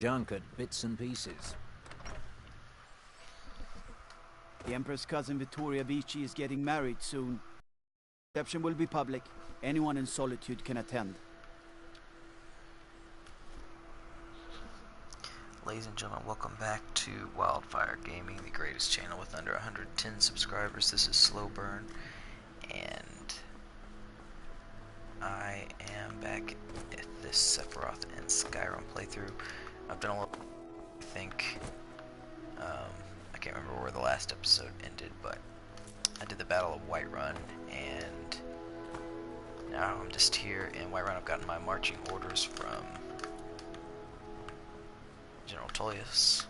Junk at bits and pieces. The Emperor's cousin Vittoria Vici is getting married soon. Reception will be public. Anyone in Solitude can attend. Ladies and gentlemen, welcome back to Wildfire Gaming, the greatest channel with under 110 subscribers. This is SlowBurne, and I am back at this Sephiroth and Skyrim playthrough. I've done a little, I think, I can't remember where the last episode ended, but I did the Battle of Whiterun, and now I'm just here in Whiterun. I've gotten my marching orders from General Tullius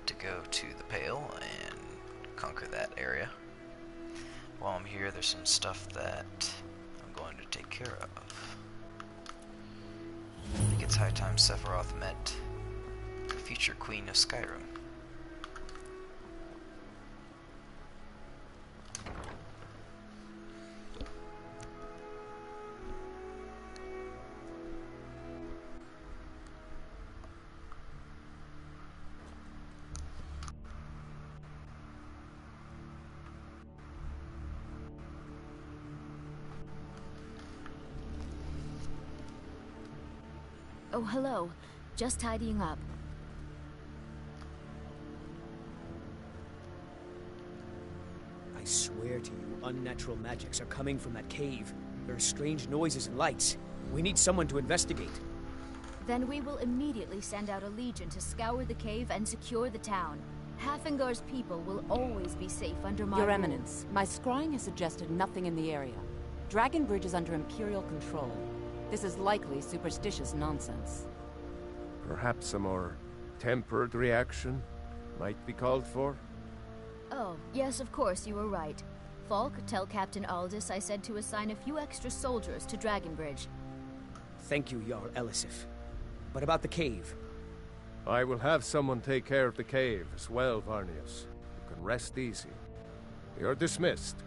to go to the Pale and conquer that area. While I'm here, there's some stuff that I'm going to take care of. I think it's high time Sephiroth met the future Queen of Skyrim. Oh, hello. Just tidying up. I swear to you, unnatural magics are coming from that cave. There are strange noises and lights. We need someone to investigate. Then we will immediately send out a legion to scour the cave and secure the town. Hafengar's people will always be safe under my Your rule. Eminence, my scrying has suggested nothing in the area. Dragon Bridge is under Imperial control. This is likely superstitious nonsense. Perhaps a more tempered reaction might be called for? Oh, yes, of course, you were right. Falk, tell Captain Aldous I said to assign a few extra soldiers to Dragon Bridge. Thank you, Jarl Elisif. But about the cave? I will have someone take care of the cave as well, Varnius. You can rest easy. You're dismissed.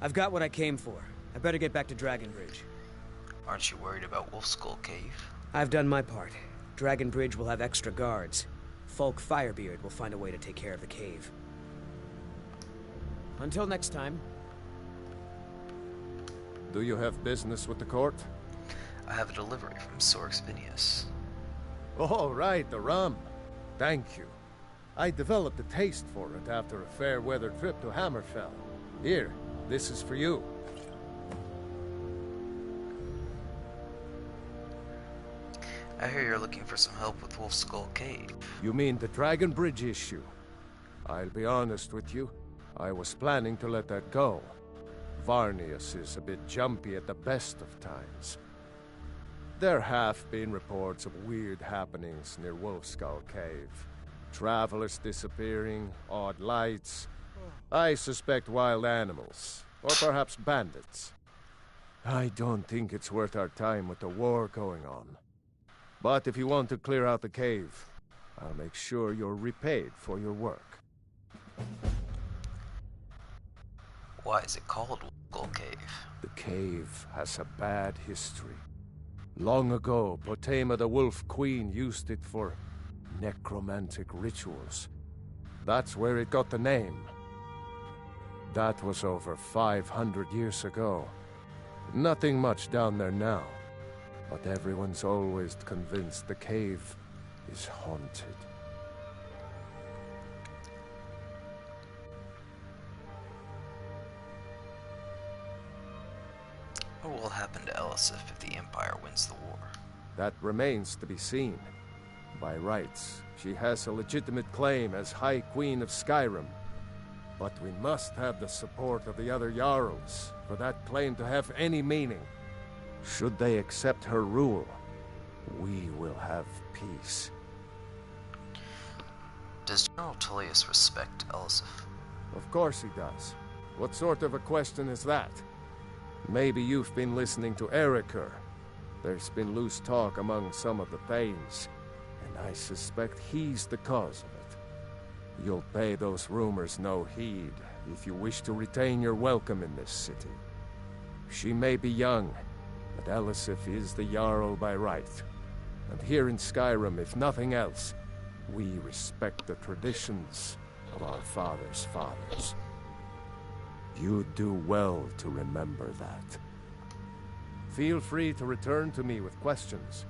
I've got what I came for. I better get back to Dragon Bridge. Aren't you worried about Wolf Skull Cave? I've done my part. Dragon Bridge will have extra guards. Falk Firebeard will find a way to take care of the cave. Until next time. Do you have business with the court? I have a delivery from Sorix Vinius. Oh, right, the rum. Thank you. I developed a taste for it after a fair-weather trip to Hammerfell. Here, this is for you. I hear you're looking for some help with Wolf Skull Cave. You mean the Dragon Bridge issue? I'll be honest with you. I was planning to let that go. Varnius is a bit jumpy at the best of times. There have been reports of weird happenings near Wolfskull Cave. Travelers disappearing, odd lights. I suspect wild animals, or perhaps bandits. I don't think it's worth our time with the war going on. But if you want to clear out the cave, I'll make sure you're repaid for your work. Why is it called Wolf Skull Cave? The cave has a bad history. Long ago, Potema the Wolf Queen used it for necromantic rituals. That's where it got the name. That was over 500 years ago. Nothing much down there now. But everyone's always convinced the cave is haunted. What will happen to Elisif if the Empire wins the war? That remains to be seen. By rights, she has a legitimate claim as High Queen of Skyrim. But we must have the support of the other Jarls for that claim to have any meaning. Should they accept her rule, we will have peace. Does General Tullius respect Elisif? Of course he does. What sort of a question is that? Maybe you've been listening to Erikur. There's been loose talk among some of the Thanes, and I suspect he's the cause of it. You'll pay those rumors no heed if you wish to retain your welcome in this city. She may be young, but Elisif is the Jarl by right. And here in Skyrim, if nothing else, we respect the traditions of our fathers' fathers. You'd do well to remember that. Feel free to return to me with questions.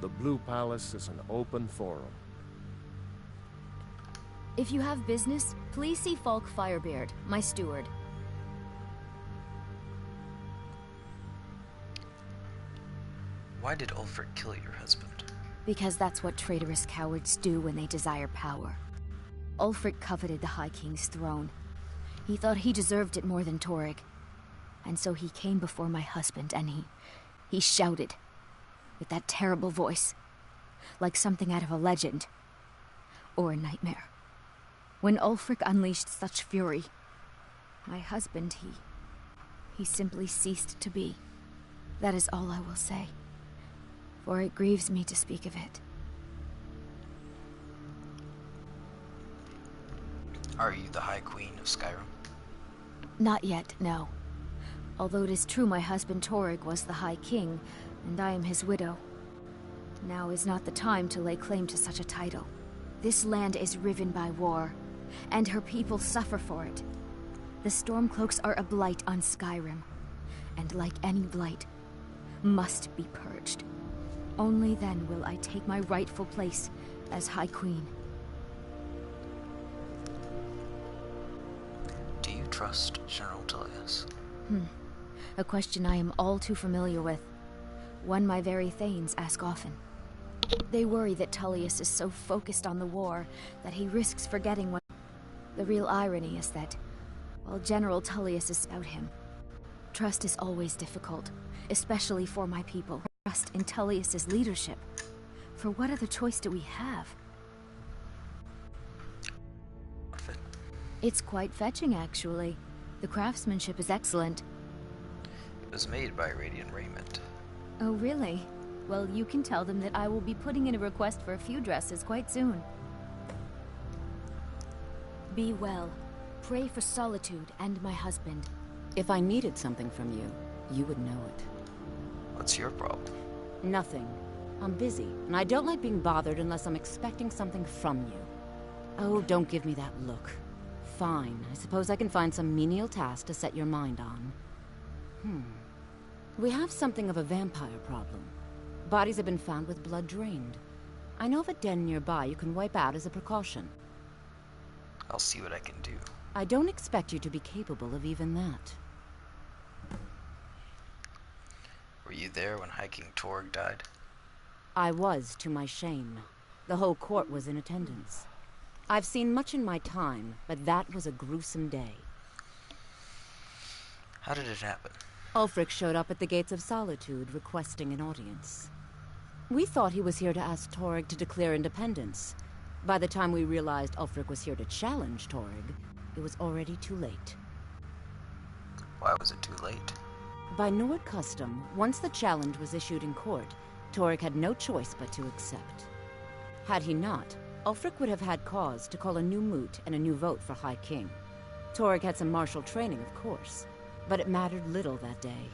The Blue Palace is an open forum. If you have business, please see Falk Firebeard, my steward. Why did Ulfric kill your husband? Because that's what traitorous cowards do when they desire power. Ulfric coveted the High King's throne. He thought he deserved it more than Torrig. And so he came before my husband and he shouted. With that terrible voice. Like something out of a legend. Or a nightmare. When Ulfric unleashed such fury, my husband, he simply ceased to be. That is all I will say. For it grieves me to speak of it. Are you the High Queen of Skyrim? Not yet, no. Although it is true my husband Torrig was the High King, and I am his widow. Now is not the time to lay claim to such a title. This land is riven by war, and her people suffer for it. The Stormcloaks are a blight on Skyrim, and like any blight, must be purged. Only then will I take my rightful place as High Queen. Do you trust General Tullius? A question I am all too familiar with. One my very thanes ask often. They worry that Tullius is so focused on the war that he risks forgetting what... The real irony is that, while General Tullius is about him, trust is always difficult, especially for my people. Trust in Tullius's leadership. For what other choice do we have? It's quite fetching, actually. The craftsmanship is excellent. It was made by Radiant Raiment. Oh, really? Well, you can tell them that I will be putting in a request for a few dresses quite soon. Be well. Pray for Solitude and my husband. If I needed something from you, you would know it. What's your problem? Nothing. I'm busy, and I don't like being bothered unless I'm expecting something from you. Oh, don't give me that look. Fine, I suppose I can find some menial task to set your mind on. We have something of a vampire problem. Bodies have been found with blood drained. I know of a den nearby you can wipe out as a precaution. I'll see what I can do. I don't expect you to be capable of even that. Were you there when High King Torg died? I was, to my shame. The whole court was in attendance. I've seen much in my time, but that was a gruesome day. How did it happen? Ulfric showed up at the Gates of Solitude, requesting an audience. We thought he was here to ask Torrig to declare independence. By the time we realized Ulfric was here to challenge Torrig, it was already too late. Why was it too late? By Nord custom, once the challenge was issued in court, Torrig had no choice but to accept. Had he not, Ulfric would have had cause to call a new moot and a new vote for High King. Torrig had some martial training, of course, but it mattered little that day.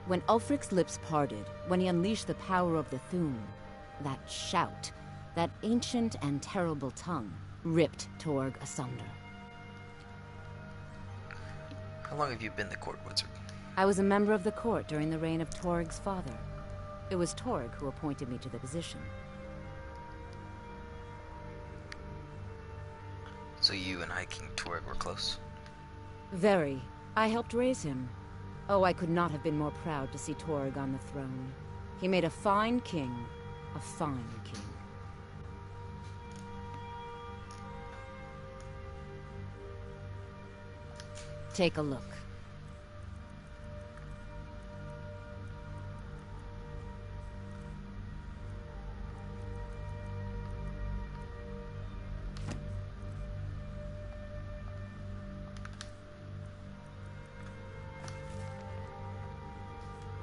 When Ulfric's lips parted, when he unleashed the power of the Thu'um, that shout, that ancient and terrible tongue, ripped Torg asunder. How long have you been the court wizard? I was a member of the court during the reign of Torg's father. It was Torg who appointed me to the position. So you and High King Torg were close? Very. I helped raise him. Oh, I could not have been more proud to see Torg on the throne. He made a fine king. A fine king. Take a look.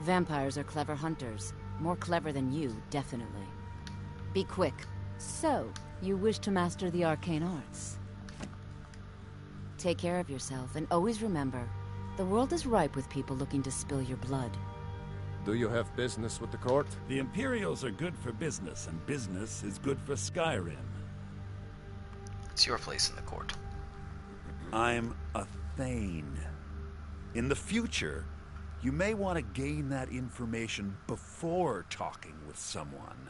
Vampires are clever hunters. More clever than you, definitely. Be quick. So, you wish to master the arcane arts? Take care of yourself, and always remember, the world is ripe with people looking to spill your blood. Do you have business with the court? The Imperials are good for business, and business is good for Skyrim. It's your place in the court. I'm a Thane. In the future, you may want to gain that information before talking with someone.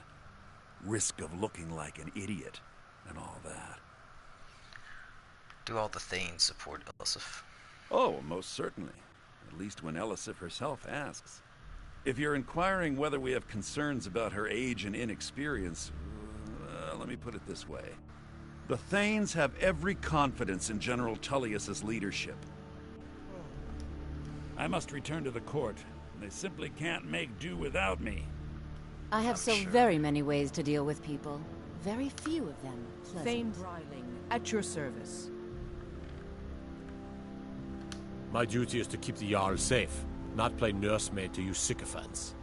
Risk of looking like an idiot and all that. Do all the Thanes support Elisif? Oh, most certainly. At least when Elisif herself asks. If you're inquiring whether we have concerns about her age and inexperience, let me put it this way. The Thanes have every confidence in General Tullius's leadership. I must return to the court. They simply can't make do without me. I have so very many ways to deal with people. Very few of them pleasant. Thane Bryling, at your service. My duty is to keep the Jarl safe, not play nursemaid to you sycophants.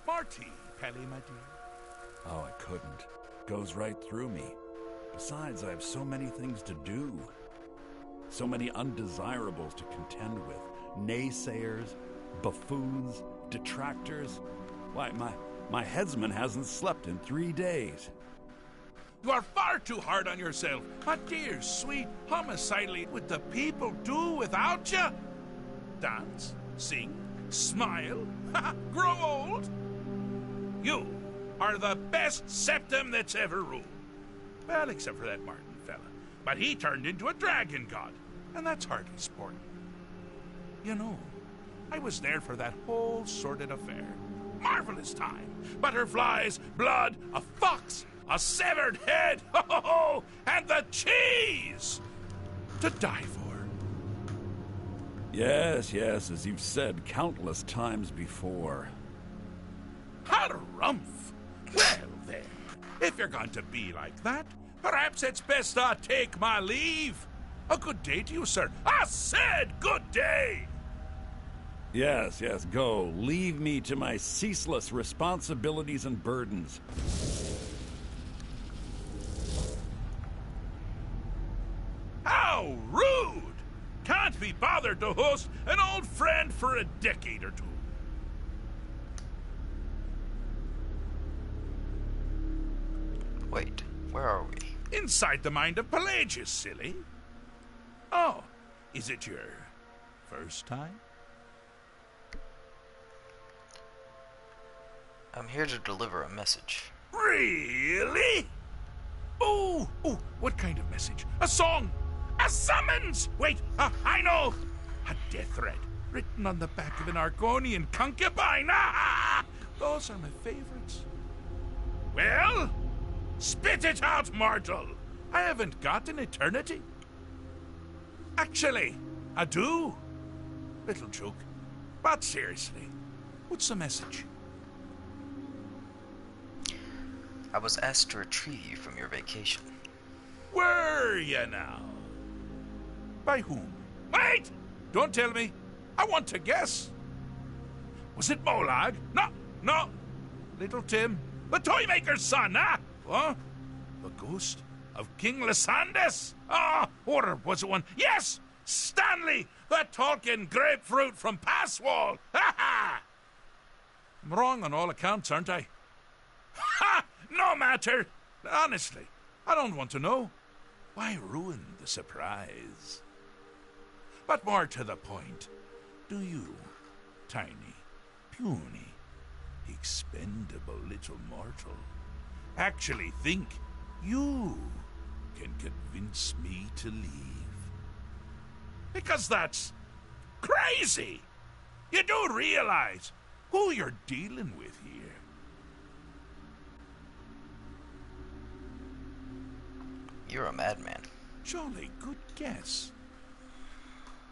Marty, Pelly, my dear. Oh, I couldn't. Goes right through me. Besides, I have so many things to do. So many undesirables to contend with. Naysayers, buffoons, detractors. Why, my headsman hasn't slept in 3 days. You are far too hard on yourself. What dear, sweet, homicidally would the people do without you? Dance, sing, smile, grow old? You are the best septum that's ever ruled. Well, except for that Martin fella. But he turned into a dragon god, and that's hardly sport. You know, I was there for that whole sordid affair. Marvelous time. Butterflies, blood, a fox, a severed head, and the cheese to die for. Yes, as you've said countless times before. Harumph! Well then, if you're going to be like that, perhaps it's best I take my leave. A good day to you, sir. I said good day! Yes, go. Leave me to my ceaseless responsibilities and burdens. How rude! Can't be bothered to host an old friend for a decade or two. Wait, where are we? Inside the mind of Pelagius, silly. Oh, is it your first time? I'm here to deliver a message. Really? Oh, what kind of message? A song? A summons? Wait, I know! A death threat written on the back of an Argonian concubine. Those are my favorites. Well, spit it out, mortal. I haven't got an eternity. Actually, I do. Little joke. But seriously, what's the message? I was asked to retrieve you from your vacation. Were you now? By whom? Wait! Don't tell me. I want to guess. Was it Molag? No. Little Tim, the Toymaker's son, huh? What? The ghost of King Lysandas? Or was it one? Yes! Stanley, the talking grapefruit from Passwall. Ha! I'm wrong on all accounts, aren't I? Ha! No matter. Honestly, I don't want to know. Why ruin the surprise? But more to the point, do you, tiny, puny, expendable little mortal, actually think you can convince me to leave? Because that's crazy. You do realize who you're dealing with here. You're a madman. Jolly good guess.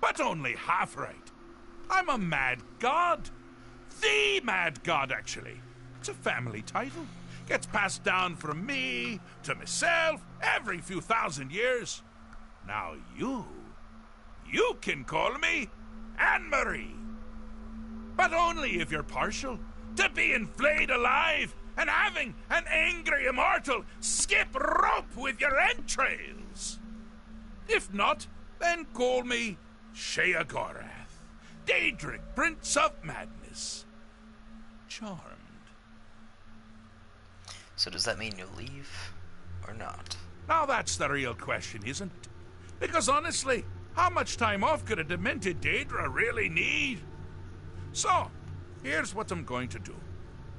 But only half right. I'm a mad god. The mad god, actually. It's a family title. Gets passed down from me to myself every few thousand years. Now you can call me Anne-Marie. But only if you're partial to being flayed alive and having an angry immortal skip rope with your entrails. If not, then call me Sheogorath, Daedric, Prince of Madness. Charmed. So does that mean you'll leave, or not? Now that's the real question, isn't it? Because honestly, how much time off could a demented Daedra really need? So, here's what I'm going to do.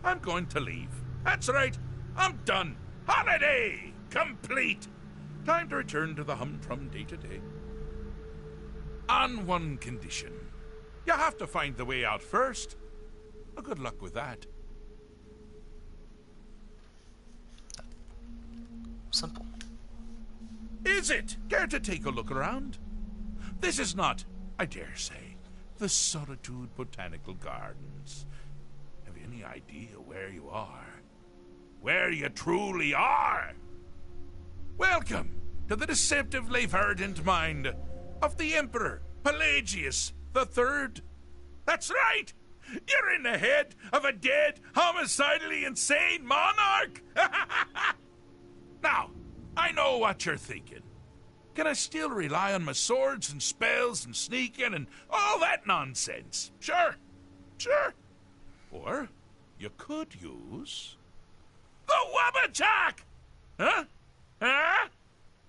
I'm going to leave. That's right, I'm done. Holiday complete. Time to return to the humdrum day-to-day. On one condition. You have to find the way out first. Well, good luck with that. Simple. Is it? Care to take a look around? This is not, I dare say, the Solitude Botanical Gardens. Have you any idea where you are? Where you truly are? Welcome to the deceptively verdant mind of the Emperor Pelagius III. That's right! You're in the head of a dead, homicidally insane monarch! Now, I know what you're thinking. Can I still rely on my swords and spells and sneaking and all that nonsense? Sure. Or you could use the Wabbajack! Huh?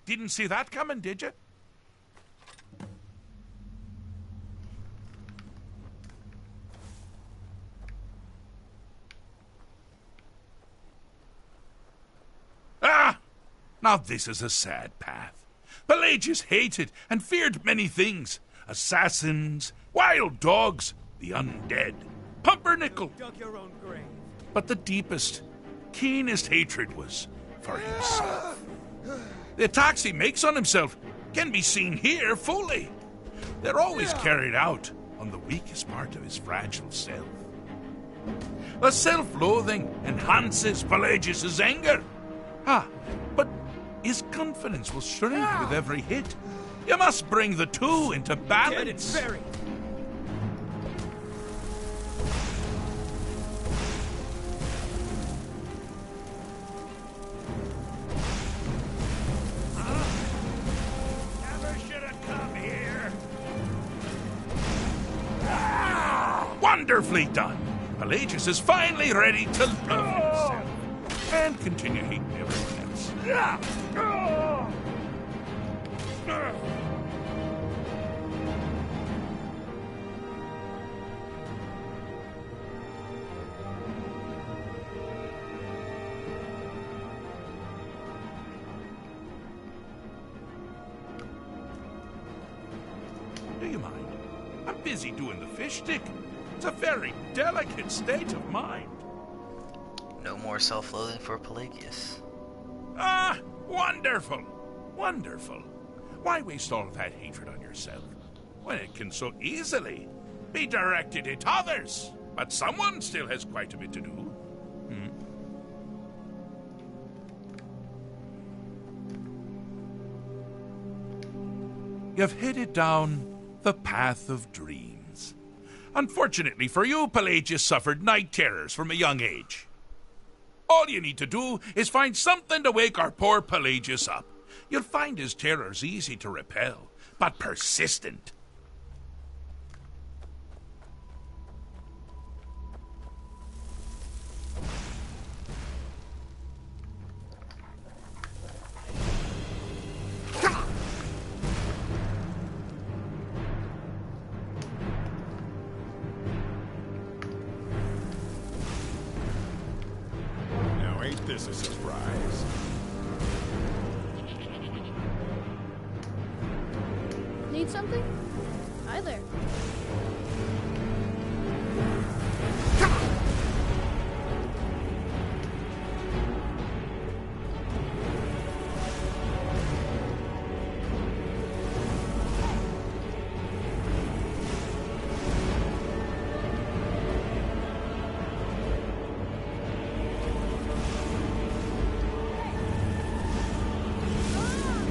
Didn't see that coming, did you? Now this is a sad path. Pelagius hated and feared many things. Assassins, wild dogs, the undead, pumpernickel. Dug your own grave. But the deepest, keenest hatred was for himself. The attacks he makes on himself can be seen here fully. They're always carried out on the weakest part of his fragile self. The self-loathing enhances Pelagius' anger. But his confidence will shrink with every hit. You must bring the two into balance. Dead and buried. Never should have come here. Wonderfully done. Pelagius is finally ready to love himself and continue hating everyone else. busy doing the fish stick. It's a very delicate state of mind. No more self-loathing for Pelagius. Ah, wonderful. Wonderful. Why waste all of that hatred on yourself when it can so easily be directed at others? But someone still has quite a bit to do. You've headed down the path of dreams. Unfortunately for you, Pelagius suffered night terrors from a young age. All you need to do is find something to wake our poor Pelagius up. You'll find his terrors easy to repel, but persistent. This is a surprise. Need something? Hi there.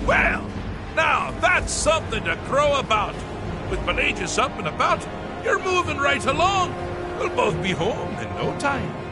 Well, now that's something to crow about. With Pelagius up and about, you're moving right along. We'll both be home in no time.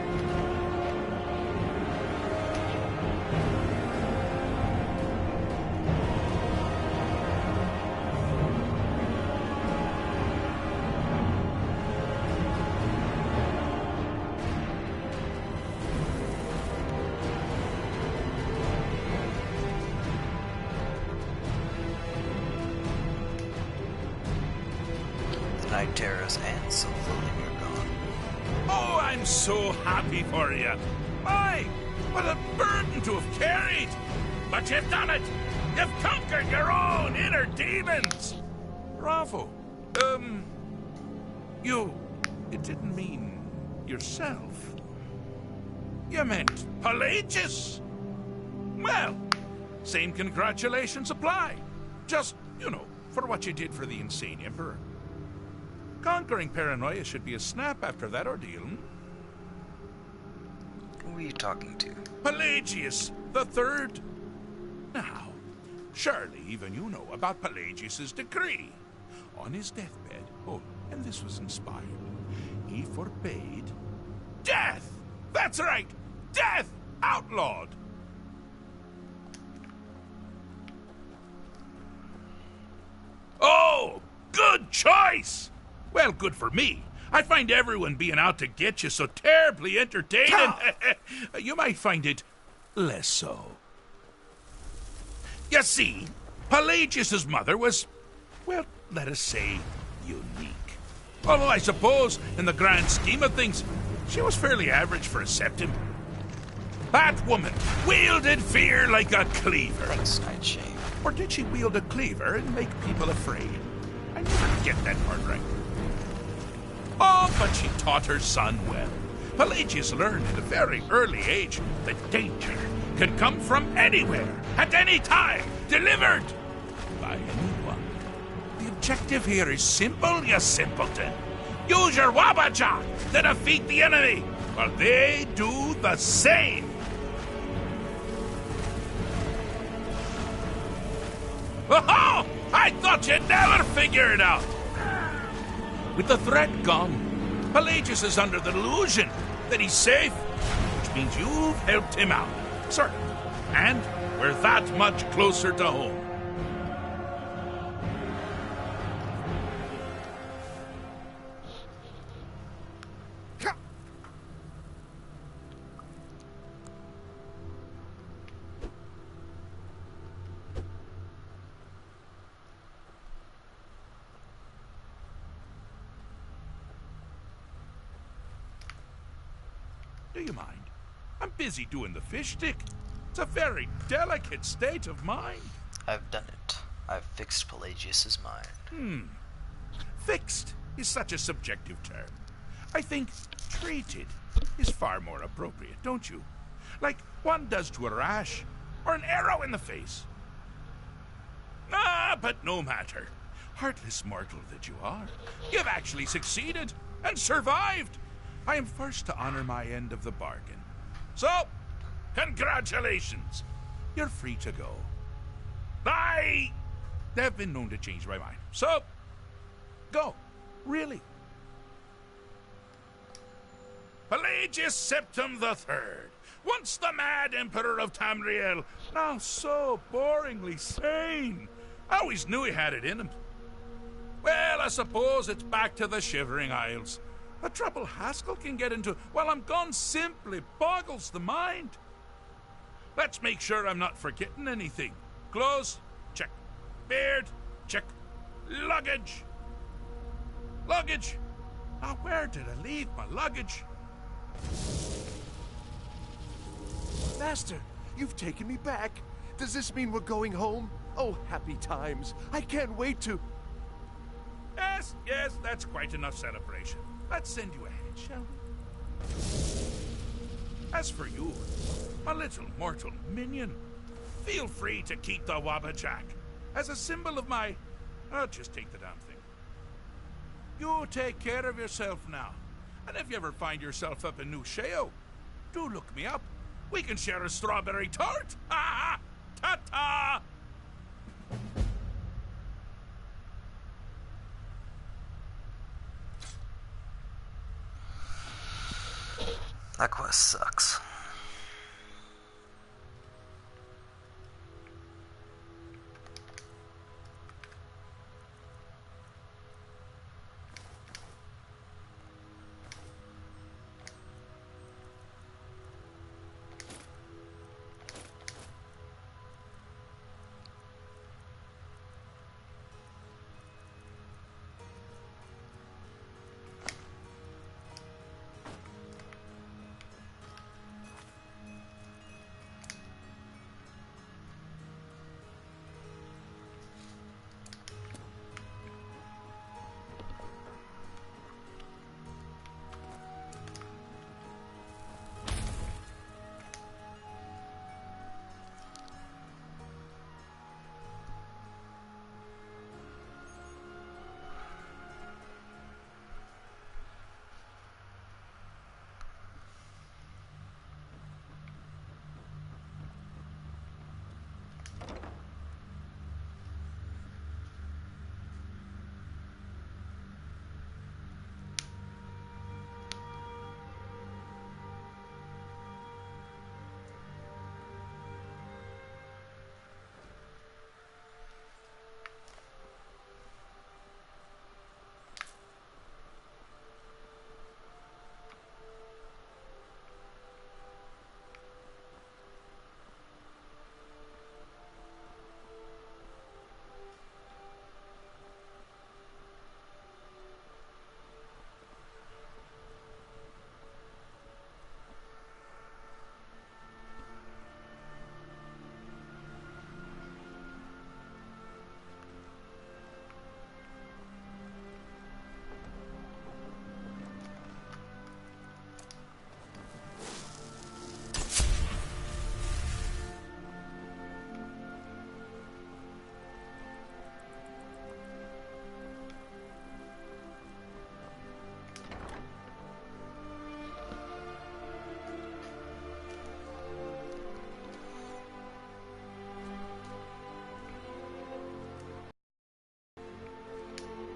Night terrors and self-loathing are gone. Oh, I'm so happy for you. My, what a burden to have carried. But you've done it. You've conquered your own inner demons. Bravo. You didn't mean yourself. You meant Pelagius. Well, same congratulations apply. Just, for what you did for the insane emperor. Conquering paranoia should be a snap after that ordeal. Who are you talking to? Pelagius the Third. Now, surely even you know about Pelagius's decree. On his deathbed, and this was inspired, he forbade death. That's right, death outlawed. Oh, good choice. Well, good for me. I find everyone being out to get you so terribly entertaining. You might find it less so. You see, Pelagius's mother was, well, let us say, unique. Although I suppose, in the grand scheme of things, she was fairly average for a septim. That woman wielded fear like a cleaver. That's not shame. Or did she wield a cleaver and make people afraid? I never get that part right. Oh, but she taught her son well. Pelagius learned at a very early age that danger can come from anywhere, at any time, delivered by anyone. The objective here is simple, you simpleton. Use your Wabaja to defeat the enemy, while they do the same. Oh, I thought you'd never figure it out. With the threat gone, Pelagius is under the delusion that he's safe, which means you've helped him out, sir. And we're that much closer to home. Do you mind? I'm busy doing the fish stick. It's a very delicate state of mind. I've done it. I've fixed Pelagius's mind. Fixed? is such a subjective term. I think treated is far more appropriate, don't you? Like one does to a rash or an arrow in the face. Ah, but no matter. Heartless mortal that you are, you've actually succeeded and survived. I am first to honor my end of the bargain. So, congratulations. You're free to go. I have been known to change my mind. So, go. Really. Pelagius Septim III, once the mad Emperor of Tamriel, now so boringly sane. I always knew he had it in him. Well, I suppose it's back to the Shivering Isles. The trouble Haskell can get into while I'm gone simply boggles the mind. Let's make sure I'm not forgetting anything. Clothes, check. Beard, check. Luggage. Luggage. Now, where did I leave my luggage? Master, you've taken me back. Does this mean we're going home? Oh, happy times. I can't wait to... Yes, that's quite enough celebration. Let's send you ahead, shall we? As for you, my little mortal minion, feel free to keep the Wabbajack as a symbol of my... I'll just take the damn thing. You take care of yourself now. And if you ever find yourself up in New Sheo, do look me up. We can share a strawberry tart. Ha ha! Ta-ta! That quest sucks.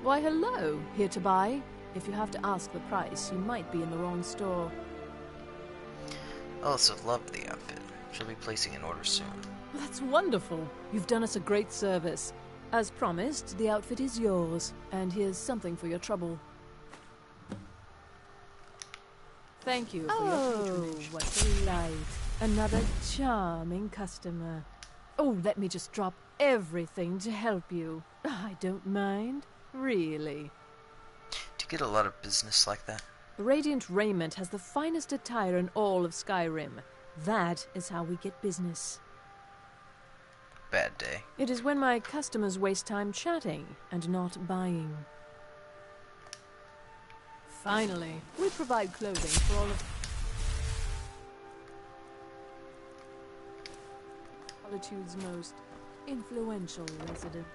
Why, hello. Here to buy? If you have to ask the price, you might be in the wrong store. Also loved the outfit. She'll be placing an order soon. Well, that's wonderful. You've done us a great service. As promised, the outfit is yours. And here's something for your trouble. Thank you for your patronage. What a delight. Another charming customer. Oh, let me just drop everything to help you. I don't mind. Really. Do you get a lot of business like that? Radiant Raiment has the finest attire in all of Skyrim. That is how we get business. Bad day. It is when my customers waste time chatting and not buying. Finally, we provide clothing for all of Solitude's most influential resident.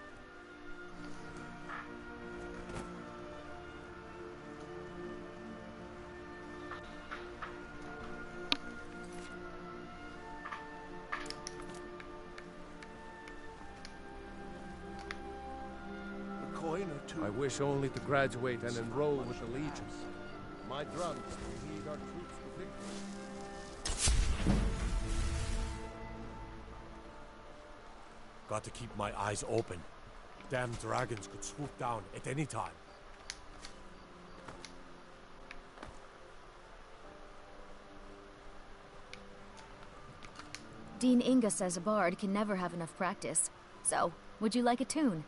I wish only to graduate and enroll with the Legion. My drums will lead our troops to victory. Got to keep my eyes open. Damn dragons could swoop down at any time. Dean Inga says a bard can never have enough practice. So, would you like a tune?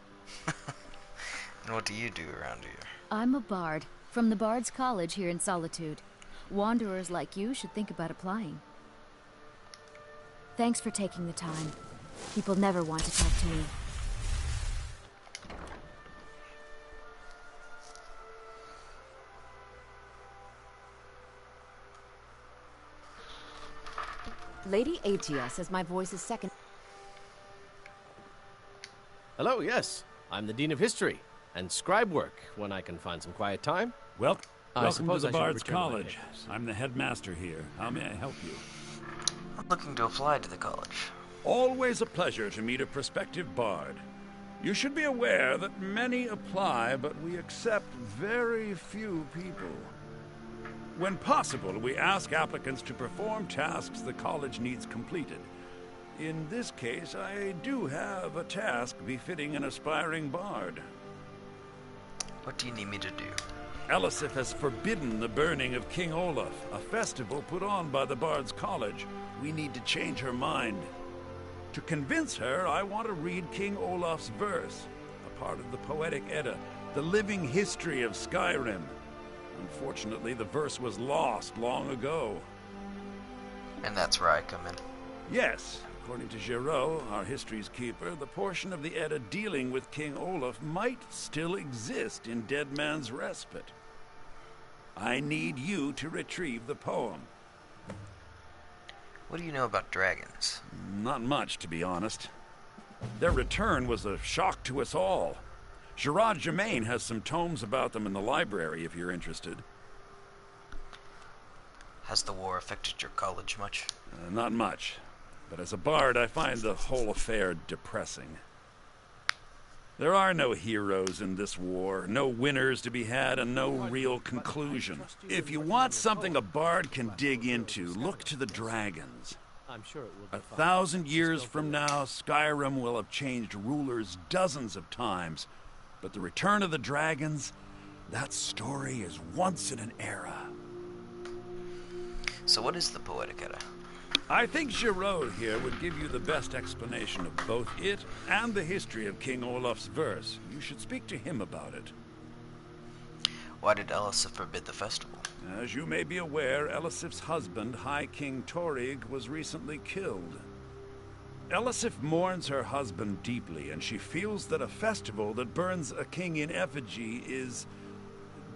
And what do you do around here? I'm a bard, from the Bard's College here in Solitude. Wanderers like you should think about applying. Thanks for taking the time. People never want to talk to me. Lady Atia says my voice is second. Hello, yes. I'm the Dean of History and scribe work when I can find some quiet time. Welcome to the I Bard's should return to my College. I'm the headmaster here. How may I help you? I'm looking to apply to the college. Always a pleasure to meet a prospective bard. You should be aware that many apply, but we accept very few people. When possible, we ask applicants to perform tasks the college needs completed. In this case, I do have a task befitting an aspiring bard. What do you need me to do? Elisif has forbidden the burning of King Olaf, a festival put on by the Bard's College. We need to change her mind. To convince her, I want to read King Olaf's verse, a part of the Poetic Edda, the living history of Skyrim. Unfortunately, the verse was lost long ago. And that's where I come in. Yes, according to Giraud, our history's keeper, the portion of the Edda dealing with King Olaf might still exist in Dead Man's Respite. I need you to retrieve the poem. What do you know about dragons? Not much, to be honest. Their return was a shock to us all. Gerard Germain has some tomes about them in the library, if you're interested. Has the war affected your college much? Not much. But as a bard, I find the whole affair depressing. There are no heroes in this war, no winners to be had, and no real conclusion. If you want something a bard can dig into, look to the dragons. I'm sure it will be 1,000 years from now, Skyrim will have changed rulers dozens of times. But the return of the dragons, that story is once in an era. So what is the Poetic Edda? I think Giraud here would give you the best explanation of both it and the history of King Olaf's verse. You should speak to him about it. Why did Elisif forbid the festival? As you may be aware, Elisif's husband, High King Torig, was recently killed. Elisif mourns her husband deeply, and she feels that a festival that burns a king in effigy is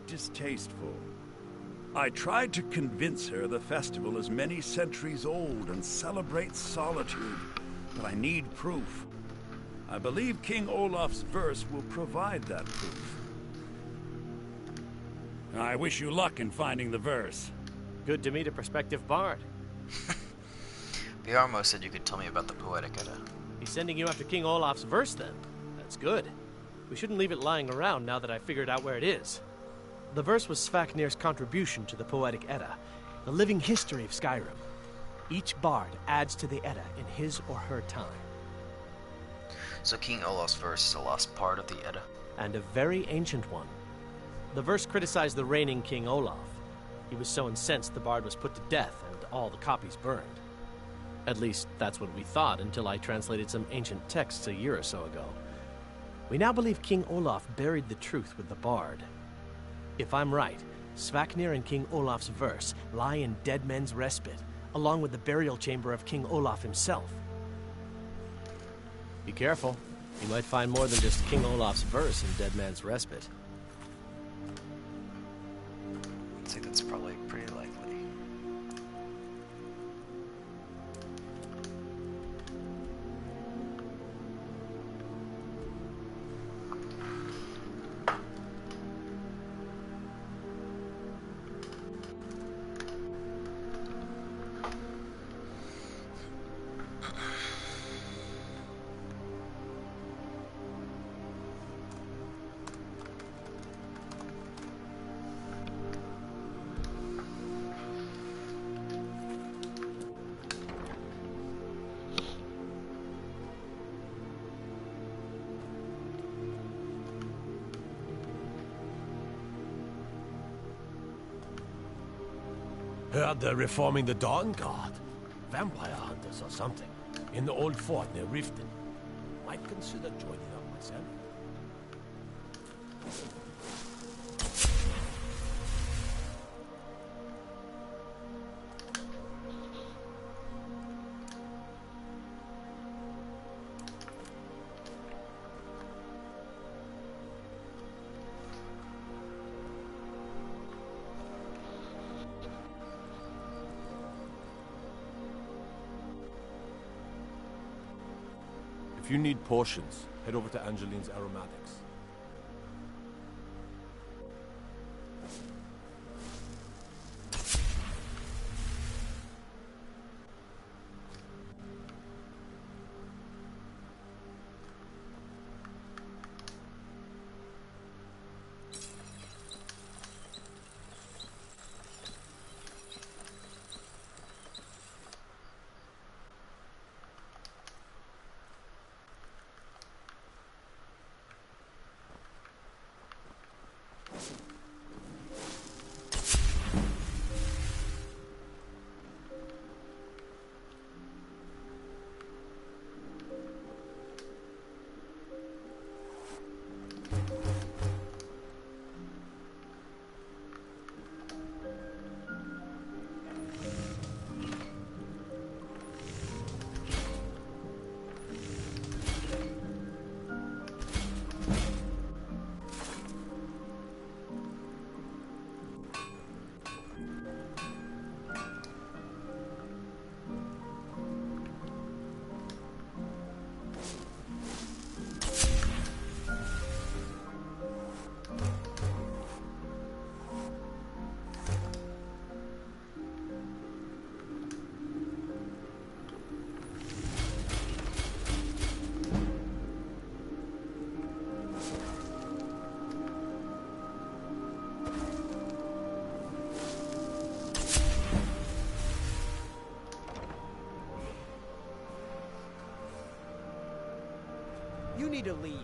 distasteful. I tried to convince her the festival is many centuries old and celebrates solitude, but I need proof. I believe King Olaf's verse will provide that proof. I wish you luck in finding the verse. Good to meet a prospective bard. Biarmo said you could tell me about the Poetic Edda. He's sending you after King Olaf's verse, then. That's good. We shouldn't leave it lying around now that I figured out where it is. The verse was Svafnir's contribution to the Poetic Edda, the living history of Skyrim. Each bard adds to the Edda in his or her time. So King Olaf's verse is a lost part of the Edda? And a very ancient one. The verse criticized the reigning King Olaf. He was so incensed the bard was put to death and all the copies burned. At least, that's what we thought until I translated some ancient texts a year or so ago. We now believe King Olaf buried the truth with the bard. If I'm right, Svafnir and King Olaf's verse lie in Dead Men's Respite, along with the burial chamber of King Olaf himself. Be careful. You might find more than just King Olaf's verse in Dead Man's Respite. I'd say that's probably pretty likely. Heard they're reforming the Dawn Guard. Vampire hunters or something. In the old fort near Riften. Might consider joining up myself. If you need potions, head over to Angeline's Aromatics. You need to leave.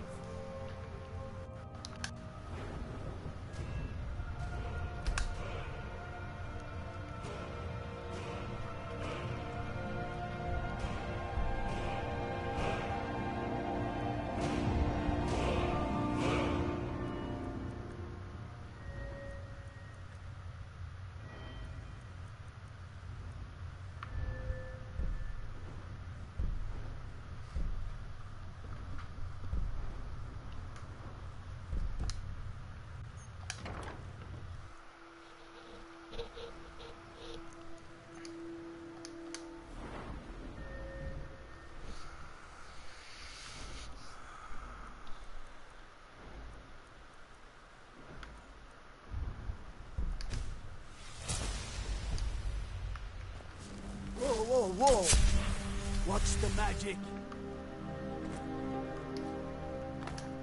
Whoa, whoa! Watch the magic!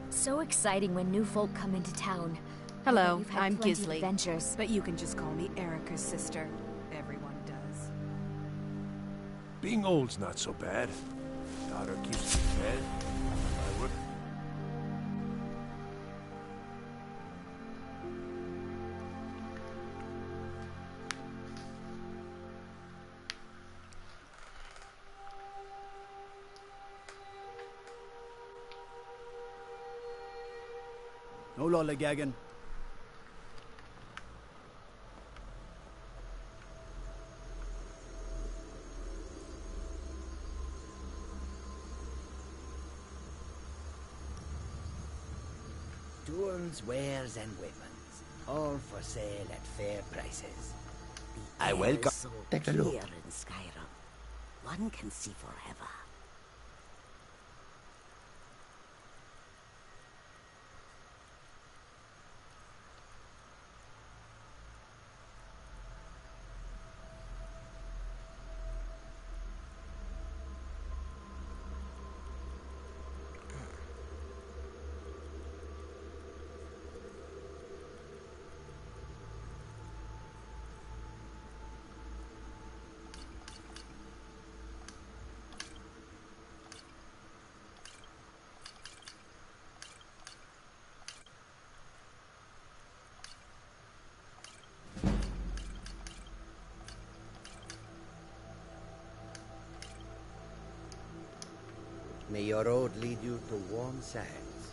So exciting when new folk come into town. Hello, You've had I'm plenty Gisli. of adventures. But you can just call me Erica's sister. Everyone does. Being old's not so bad. Daughter keeps me fed. I work. No lollygagging. Tools, wares, and weapons. All for sale at fair prices. The I air welcome. is so Take a look. clear in Skyrim. One can see forever. May your road lead you to warm sands.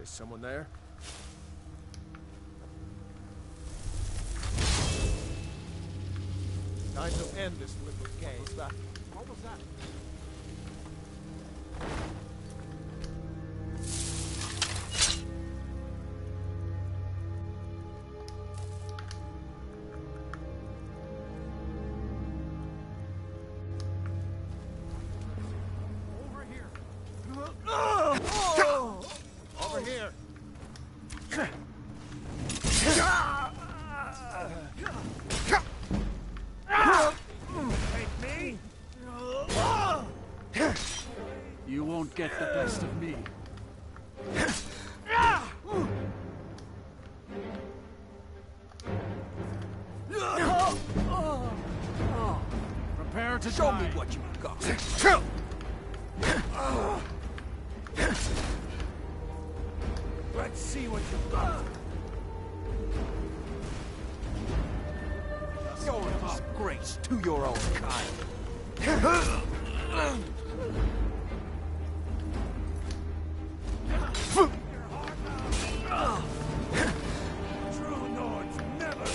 Is someone there? Time to end this little game. What was that? What was that? Over here. Take me. You won't get the best of me. Prepare to Show die. me what you got. Let's see what you've got. You're a disgrace to your own kind. True Nords never.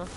Huh?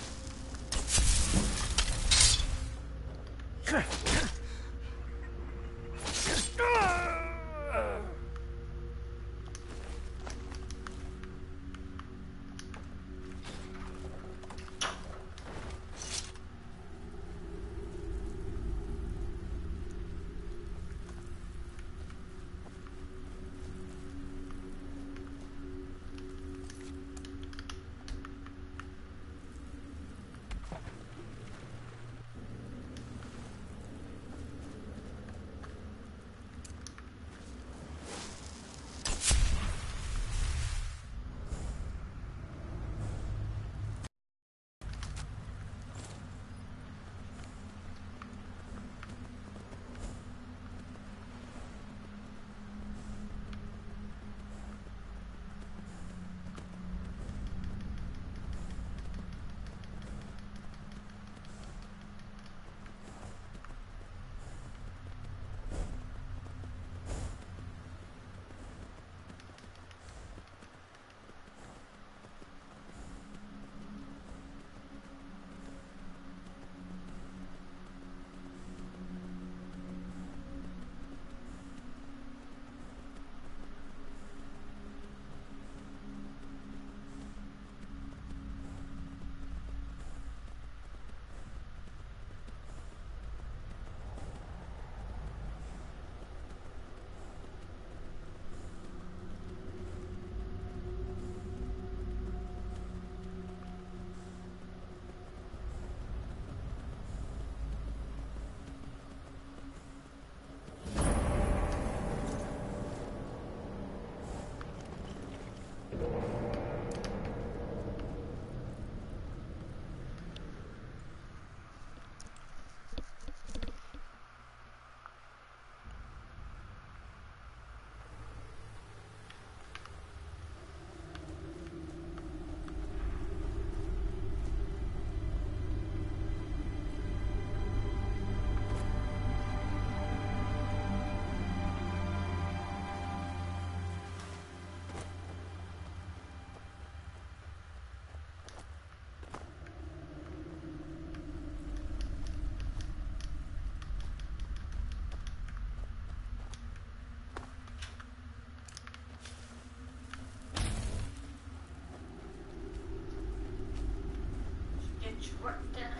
Work done.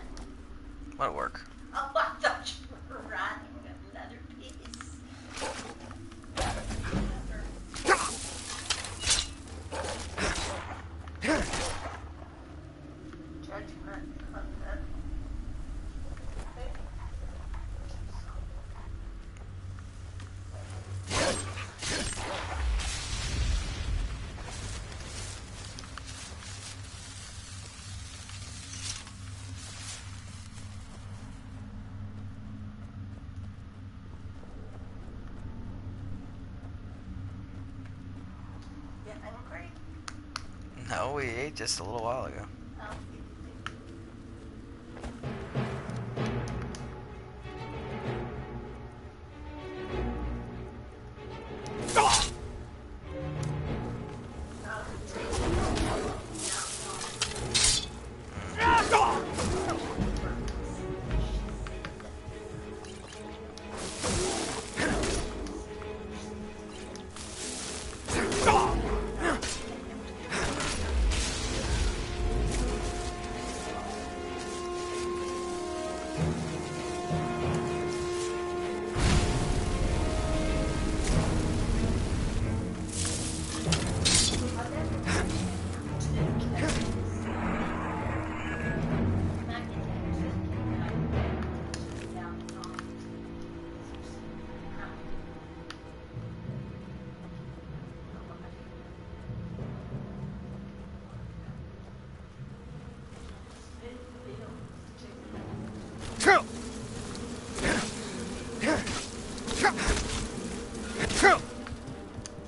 What work? Oh, I thought you were writing another piece. Judgment on the... No, we ate just a little while ago.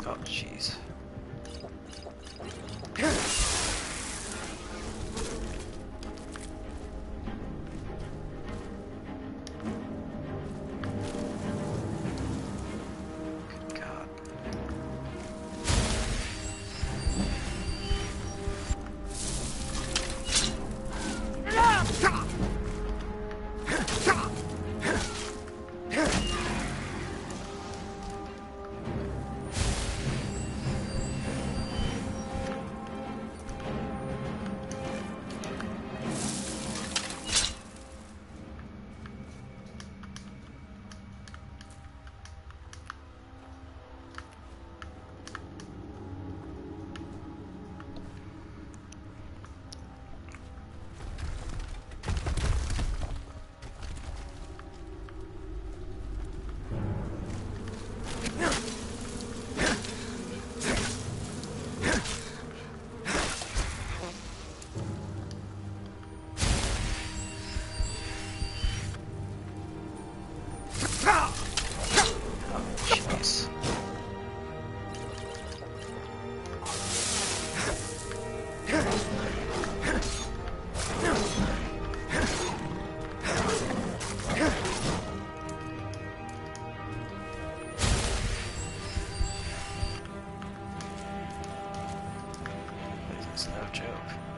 Oh, jeez. Good God. joke.